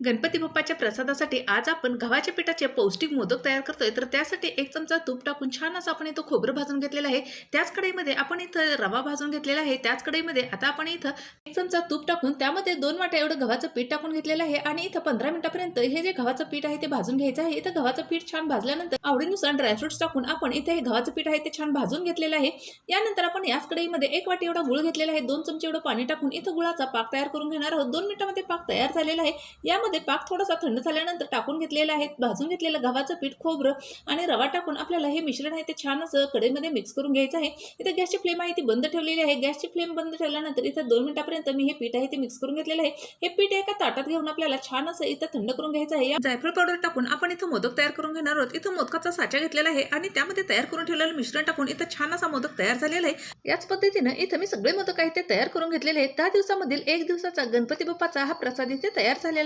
गणपती बाप्पाच्या प्रसादासाठी आज आपण गव्हाच्या पिठाचे पौष्टिक मोदक तयार करतोय। तर त्यासाठी 1 चमचा तूप टाकून छान असं आपण इथं खोबरं भाजून घेतलेलं आहे। त्याच कढईमध्ये आपण इथं रवा भाजून घेतलेला आहे। त्याच कढईमध्ये आता आपण इथं 1 चमचा तूप टाकून त्यामध्ये 2 वाट्या एवढं गव्हाचं पीठ टाकून घेतलेलं आहे आणि इथं 15 मिनिटांपर्यंत हे जे गव्हाचं पीठ आहे ते भाजून घ्यायचं आहे। इथं गव्हाचं पीठ छान भाजल्यानंतर आवडीनुसार ड्रायफ्रुट्स टाकून आपण इथे हे गव्हाचं पीठ आहे ते छान भाजून घेतलेलं आहे। यानंतर आपण याच कढईमध्ये 1 वाटी एवढा गूळ घेतलेला आहे। 2 चमचे एवढं पाणी टाकून इथं गुळाचा पाक तयार करून घेणार आहोत। 2 मिनिटांमध्ये पाक तयार झालेला आहे। यामध्ये पाक थोडासा थंड झाल्यानंतर टाकून घेतलेलं आहे भाजून घेतलेलं गव्हाचं पीठ, खोबरं आणि रवा टाकून आपल्याला हे मिश्रण आहे ते छान असं कढईमध्ये मिक्स करून घ्यायचं आहे। इथे गॅसची फ्लेम आहे ती बंद ठेवलेली आहे। गॅसची फ्लेम बंद ठेवल्यानंतर इथे 2 मिनिटांपर्यंत मी हे पीठ आहे ते मिक्स करून घेतलेलं आहे। हे पीठ एका ताटात घेऊन आपल्याला छान असं इथं थंड करून घ्यायचं आहे। जायफळ पावडर टाकून आपण इथं मोदक तयार करून घेणार आहोत। इथं मोदकाचा साचा घेतलेला आहे आणि त्यामध्ये तयार करून ठेवलेलं मिश्रण टाकून इथं छान असा मोदक तयार झालेला आहे। याच पद्धतीने इथं मी सगळे मोदक आहे ते तयार करून घेतलेले आहेत। 10 दिवसामधील 1 दिवसाचा गणपती बाप्पाचा हा प्रसाद इथे तयार झालेला